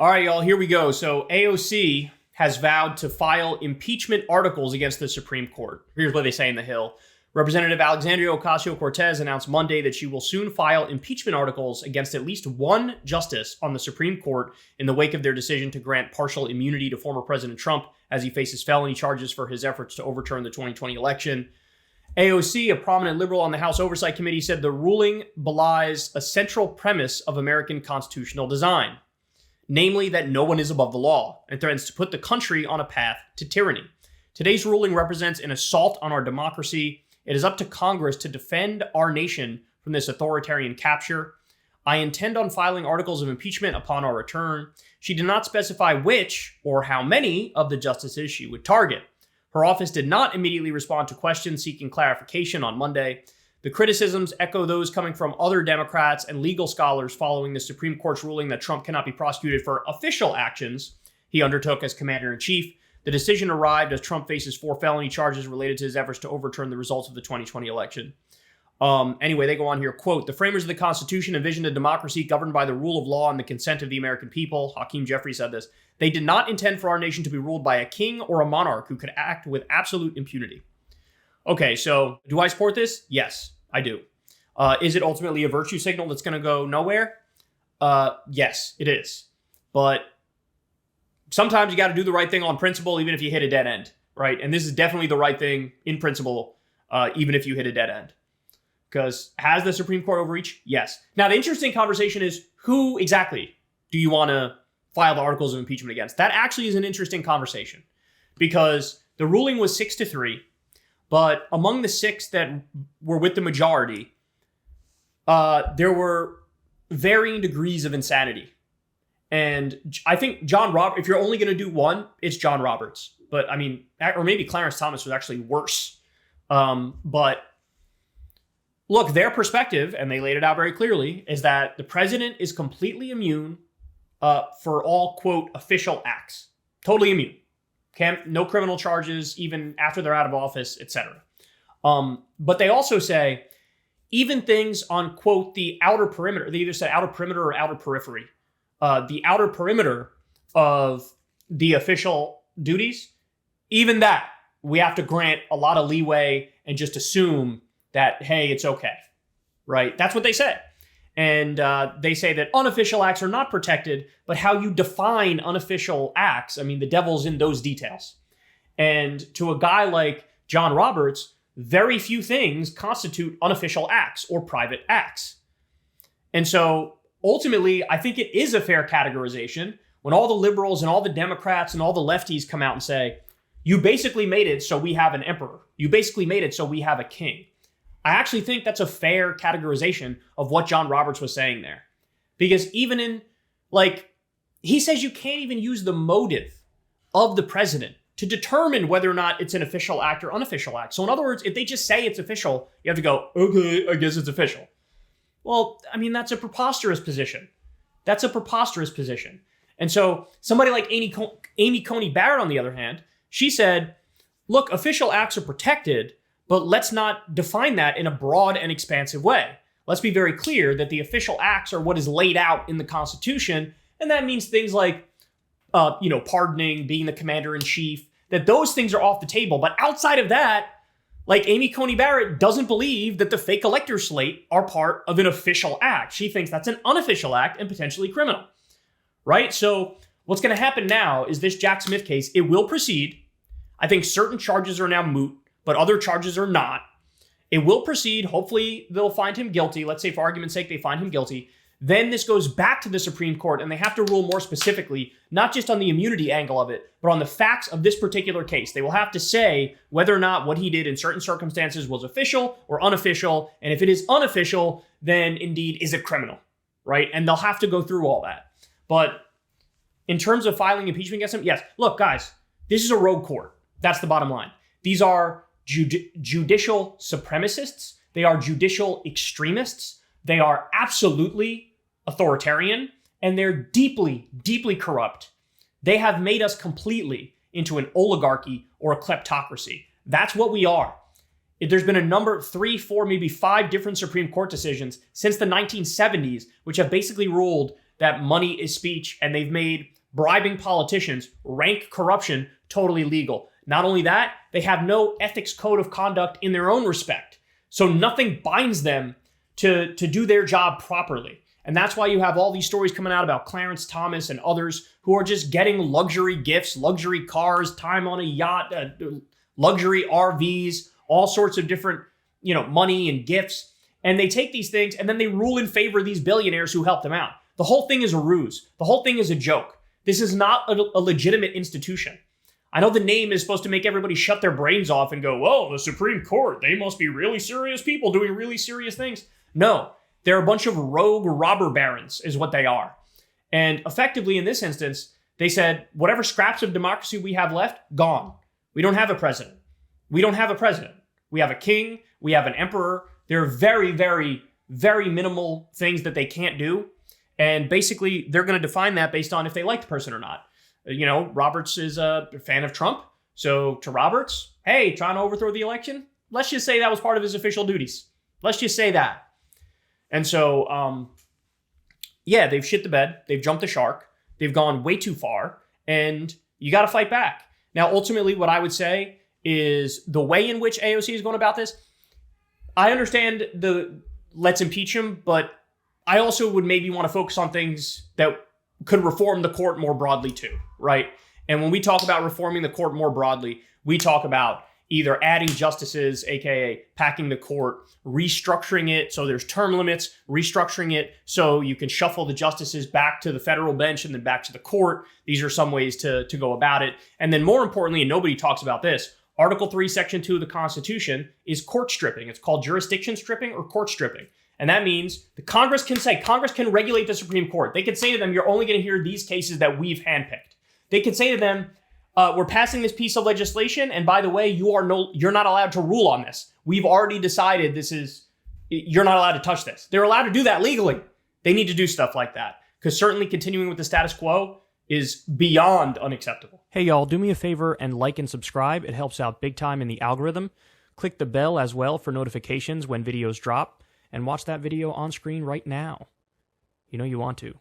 All right, y'all, here we go. So AOC has vowed to file impeachment articles against the Supreme Court. Here's what they say in the Hill. Representative Alexandria Ocasio-Cortez announced Monday that she will soon file impeachment articles against at least one justice on the Supreme Court in the wake of their decision to grant partial immunity to former President Trump as he faces felony charges for his efforts to overturn the 2020 election. AOC, a prominent liberal on the House Oversight Committee, said the ruling belies a central premise of American constitutional design, namely that no one is above the law, and threatens to put the country on a path to tyranny. Today's ruling represents an assault on our democracy. It is up to Congress to defend our nation from this authoritarian capture. I intend on filing articles of impeachment upon our return. She did not specify which or how many of the justices she would target. Her office did not immediately respond to questions seeking clarification on Monday. The criticisms echo those coming from other Democrats and legal scholars following the Supreme Court's ruling that Trump cannot be prosecuted for official actions he undertook as commander-in-chief. The decision arrived as Trump faces 4 felony charges related to his efforts to overturn the results of the 2020 election. Anyway, they go on here, quote, "The framers of the Constitution envisioned a democracy governed by the rule of law and the consent of the American people." Hakeem Jeffrey said this. "They did not intend for our nation to be ruled by a king or a monarch who could act with absolute impunity." Okay, so do I support this? Yes, I do. Is it ultimately a virtue signal that's going to go nowhere? Yes, it is. But sometimes you got to do the right thing on principle, even if you hit a dead end, right? And this is definitely the right thing in principle, even if you hit a dead end. Because has the Supreme Court overreached? Yes. Now, the interesting conversation is who exactly do you want to file the articles of impeachment against? That actually is an interesting conversation because the ruling was 6-3, but among the 6 that were with the majority, there were varying degrees of insanity. And I think if you're only going to do one, it's John Roberts. But I mean, or maybe Clarence Thomas was actually worse. But look, their perspective, and they laid it out very clearly, is that the president is completely immune for all, quote, official acts. Totally immune. No criminal charges, even after they're out of office, etc. But they also say, even things on, quote, the outer perimeter, they either said outer perimeter or outer periphery, the outer perimeter of the official duties, even that, we have to grant a lot of leeway and just assume that, hey, it's okay, right? That's what they say. And they say that unofficial acts are not protected, but how you define unofficial acts, I mean, the devil's in those details. And to a guy like John Roberts, very few things constitute unofficial acts or private acts. And so ultimately, I think it is a fair categorization when all the liberals and all the Democrats and all the lefties come out and say, you basically made it so we have an emperor. You basically made it so we have a king. I actually think that's a fair categorization of what John Roberts was saying there. Because even in, he says you can't even use the motive of the president to determine whether or not it's an official act or unofficial act. So in other words, if they just say it's official, you have to go, okay, I guess it's official. Well, I mean, that's a preposterous position. That's a preposterous position. And so somebody like Amy Coney Barrett, on the other hand, she said, look, official acts are protected, but let's not define that in a broad and expansive way. Let's be very clear that the official acts are what is laid out in the Constitution. And that means things like, pardoning, being the commander-in-chief, that those things are off the table. But outside of that, Amy Coney Barrett doesn't believe that the fake elector slate are part of an official act. She thinks that's an unofficial act and potentially criminal, right? So what's going to happen now is this Jack Smith case, it will proceed. I think certain charges are now moot, but other charges are not. It will proceed. Hopefully they'll find him guilty. Let's say for argument's sake, they find him guilty. Then this goes back to the Supreme Court and they have to rule more specifically, not just on the immunity angle of it, but on the facts of this particular case. They will have to say whether or not what he did in certain circumstances was official or unofficial. And if it is unofficial, then indeed is it criminal, right? And they'll have to go through all that. But in terms of filing impeachment against him, yes. Look, guys, this is a rogue court. That's the bottom line. These are judicial supremacists. They are judicial extremists. They are absolutely authoritarian, and they're deeply, deeply corrupt. They have made us completely into an oligarchy or a kleptocracy. That's what we are. There's been a number, 3, 4, maybe 5 different Supreme Court decisions since the 1970s, which have basically ruled that money is speech, and they've made bribing politicians, rank corruption, totally legal. Not only that, they have no ethics code of conduct in their own respect. So nothing binds them to do their job properly. And that's why you have all these stories coming out about Clarence Thomas and others who are just getting luxury gifts, luxury cars, time on a yacht, luxury RVs, all sorts of different, money and gifts. And they take these things and then they rule in favor of these billionaires who help them out. The whole thing is a ruse. The whole thing is a joke. This is not a legitimate institution. I know the name is supposed to make everybody shut their brains off and go, whoa, the Supreme Court, they must be really serious people doing really serious things. No, they're a bunch of rogue robber barons is what they are. And effectively, in this instance, they said, whatever scraps of democracy we have left, gone. We don't have a president. We don't have a president. We have a king. We have an emperor. There are very, very, very minimal things that they can't do. And basically, they're going to define that based on if they like the person or not. Roberts is a fan of Trump. So to Roberts, hey, trying to overthrow the election? Let's just say that was part of his official duties. Let's just say that. And so, they've shit the bed. They've jumped the shark. They've gone way too far. And you got to fight back. Now, ultimately, what I would say is the way in which AOC is going about this, I understand the let's impeach him, but I also would maybe want to focus on things that could reform the court more broadly too, right? And when we talk about reforming the court more broadly, we talk about either adding justices, aka packing the court, restructuring it so there's term limits, restructuring it so you can shuffle the justices back to the federal bench and then back to the court. These are some ways to go about it. And then more importantly, and nobody talks about this, Article 3, Section 2 of the Constitution is court stripping. It's called jurisdiction stripping or court stripping. And that means the Congress can regulate the Supreme Court. They can say to them, you're only going to hear these cases that we've handpicked. They can say to them, we're passing this piece of legislation, and by the way, you're not allowed to rule on this. We've already decided you're not allowed to touch this. They're allowed to do that legally. They need to do stuff like that, because certainly continuing with the status quo is beyond unacceptable. Hey y'all, do me a favor and like and subscribe. It helps out big time in the algorithm. Click the bell as well for notifications when videos drop, and watch that video on screen right now. You know you want to.